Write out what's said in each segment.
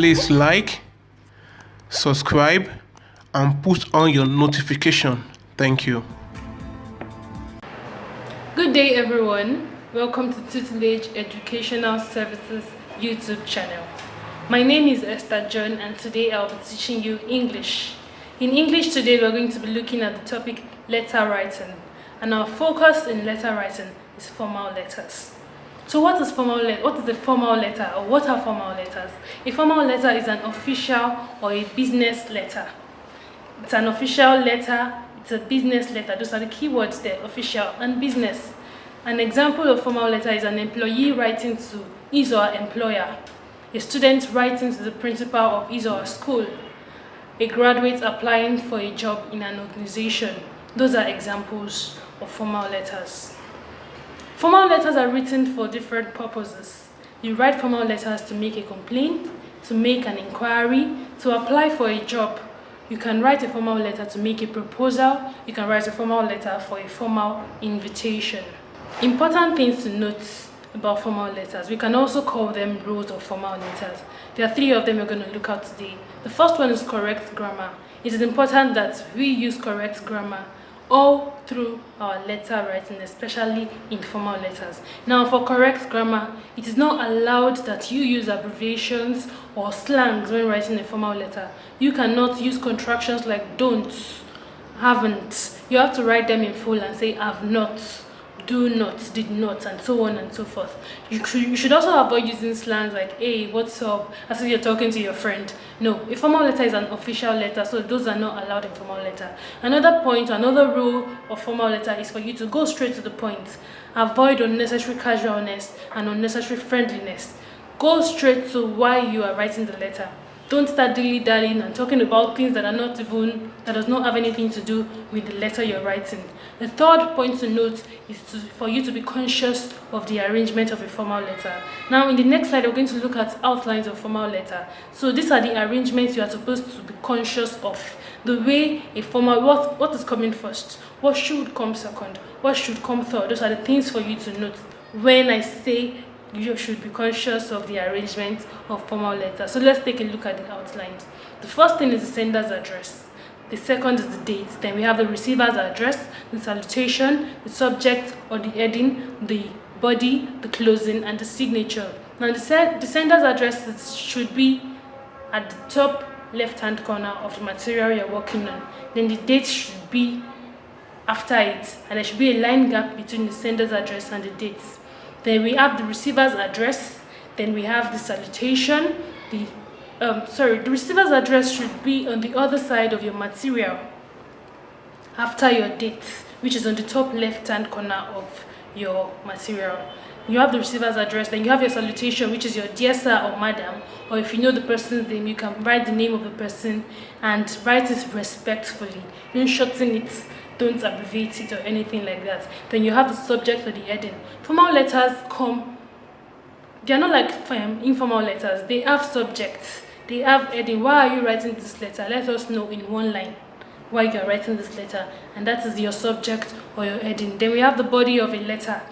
Please like, subscribe, and put on your notification. Thank you. Good day, everyone. Welcome to Tutelage Educational Services YouTube channel. My name is Esther John, and today I'll be teaching you English. In English today, we're going to be looking at the topic letter writing, and our focus in letter writing is formal letters. So what is a formal letter, or what are formal letters? A formal letter is an official or a business letter. It's an official letter, it's a business letter. Those are the keywords there, official and business. An example of formal letter is an employee writing to his or her employer, a student writing to the principal of his or her school, a graduate applying for a job in an organization. Those are examples of formal letters. Formal letters are written for different purposes. You write formal letters to make a complaint, to make an inquiry, to apply for a job. You can write a formal letter to make a proposal. You can write a formal letter for a formal invitation. Important things to note about formal letters. We can also call them rules of formal letters. There are 3 of them we're going to look at today. The first one is correct grammar. It is important that we use correct grammar all through our letter writing, especially in formal letters. Now, for correct grammar, it is not allowed that you use abbreviations or slangs when writing a formal letter. You cannot use contractions like don't, haven't. You have to write them in full and say have not, do not, did not, and so on and so forth. You should also avoid using slangs like hey, what's up, as if you're talking to your friend. No, a formal letter is an official letter, so those are not allowed in formal letter. Another rule of formal letter is for you to go straight to the point. Avoid unnecessary casualness and unnecessary friendliness. Go straight to why you are writing the letter. Don't start dilly-dallying and talking about things that does not have anything to do with the letter you're writing. The third point to note is for you to be conscious of the arrangement of a formal letter. Now, in the next slide, we're going to look at outlines of formal letter. So these are the arrangements you are supposed to be conscious of. The way a formal, what is coming first? What should come second? What should come third? Those are the things for you to note when I say you should be conscious of the arrangement of formal letters. So let's take a look at the outlines. The first thing is the sender's address. The second is the date. Then we have the receiver's address, the salutation, the subject or the heading, the body, the closing, and the signature. Now the sender's address should be at the top left-hand corner of the material you're working on. Then the date should be after it, and there should be a line gap between the sender's address and the dates. Then we have the receiver's address. Then we have the salutation. The receiver's address should be on the other side of your material after your date, which is on the top left-hand corner of your material. You have the receiver's address, then you have your salutation, which is your dear sir or madam, or if you know the person's name, you can write the name of the person and write it respectfully. Don't shorten it, don't abbreviate it or anything like that. Then you have the subject or the heading. Formal letters they are not like informal letters. They have subjects, they have heading. Why are you writing this letter? Let us know in one line why you are writing this letter, and that is your subject or your heading. Then we have the body of a letter.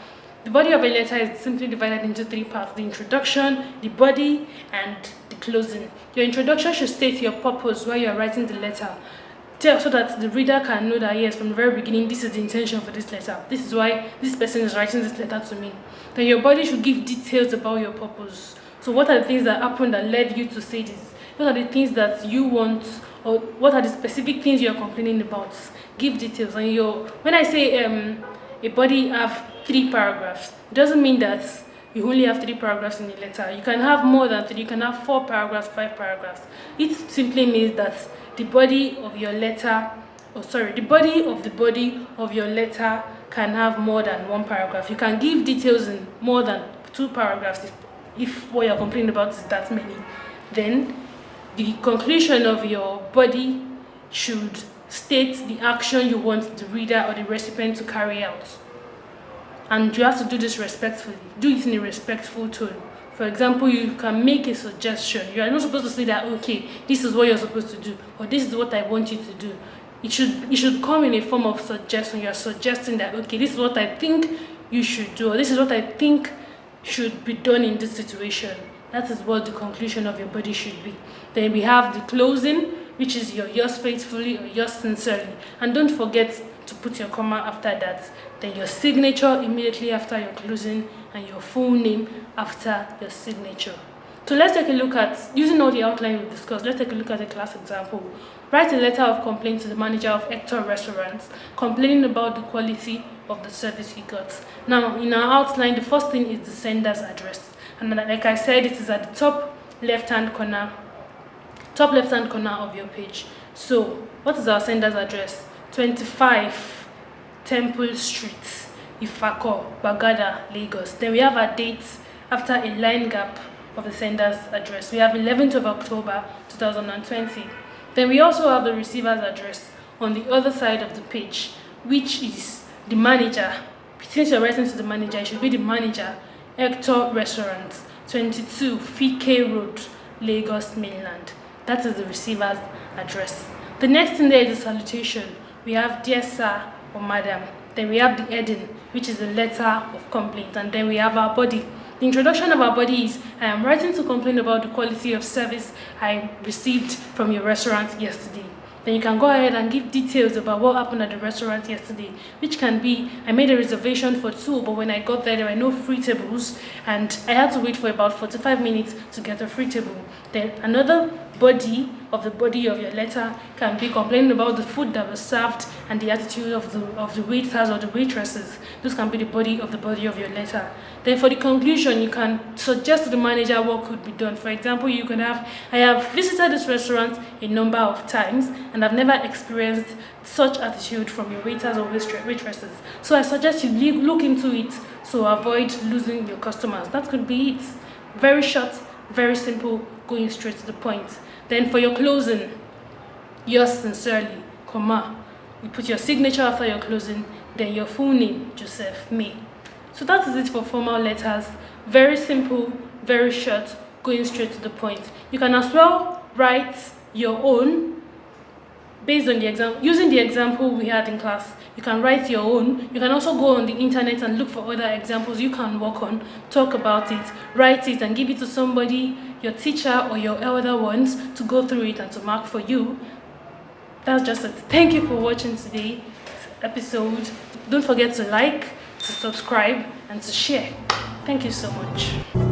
The body of a letter is simply divided into 3 parts: the introduction, the body, and the closing. Your introduction should state your purpose, why you are writing the letter, so that the reader can know that yes, from the very beginning, this is the intention for this letter. This is why this person is writing this letter to me. Then your body should give details about your purpose. So what are the things that happened that led you to say this? What are the things that you want, or what are the specific things you are complaining about? Give details. And when I say a body have 3 paragraphs, it doesn't mean that you only have 3 paragraphs in a letter. You can have more than 3. You can have 4 paragraphs, 5 paragraphs. It simply means that the body of your letter, the body of the body of your letter can have more than 1 paragraph. You can give details in more than 2 paragraphs if what you're complaining about is that many. Then the conclusion of your body should state the action you want the reader or the recipient to carry out. And you have to do this respectfully. Do it in a respectful tone. For example, you can make a suggestion. You are not supposed to say that, okay, this is what you're supposed to do, or this is what I want you to do. It should come in a form of suggestion. You are suggesting that, okay, this is what I think you should do, or this is what I think should be done in this situation. That is what the conclusion of your body should be. Then we have the closing, which is your yours faithfully or yours sincerely. And don't forget to put your comma after that. Then your signature immediately after your closing, and your full name after your signature. So let's take a look at, using all the outline we discussed, let's take a look at a class example. Write a letter of complaint to the manager of Hector Restaurants, complaining about the quality of the service he got. Now, in our outline, the first thing is the sender's address. And like I said, it is at the top left-hand corner of your page. So, what is our sender's address? 25 Temple Street, Ifako, Bagada, Lagos. Then we have our date after a line gap of the sender's address. We have 11th of October 2020. Then we also have the receiver's address on the other side of the page, which is the manager. Since you're writing to the manager, it should be the manager, Hector Restaurants, 22 Fike Road, Lagos Mainland. That is the receiver's address. The next thing there is the salutation. We have dear sir or madam. Then we have the heading, which is the letter of complaint. And then we have our body. The introduction of our body is, I am writing to complain about the quality of service I received from your restaurant yesterday. Then you can go ahead and give details about what happened at the restaurant yesterday, which can be, I made a reservation for 2, but when I got there were no free tables, and I had to wait for about 45 minutes to get a free table. Then another body of your letter can be complaining about the food that was served and the attitude of the waiters or the waitresses. This can be the body of your letter. Then for the conclusion, you can suggest to the manager what could be done. For example, you can have, I have visited this restaurant a number of times and I've never experienced such attitude from your waiters or waitresses. So I suggest you look into it to avoid losing your customers. That could be it. Very short, very simple, going straight to the point. Then for your closing, yours sincerely, comma. You put your signature after your closing, then your full name, Joseph May. So that is it for formal letters. Very simple, very short, going straight to the point. You can as well write your own based on the example. Using the example we had in class, you can write your own. You can also go on the internet and look for other examples you can work on, talk about it, write it and give it to somebody, your teacher or your elder ones, to go through it and to mark for you. That's just it. Thank you for watching today's episode. Don't forget to like, to subscribe and to share. Thank you so much.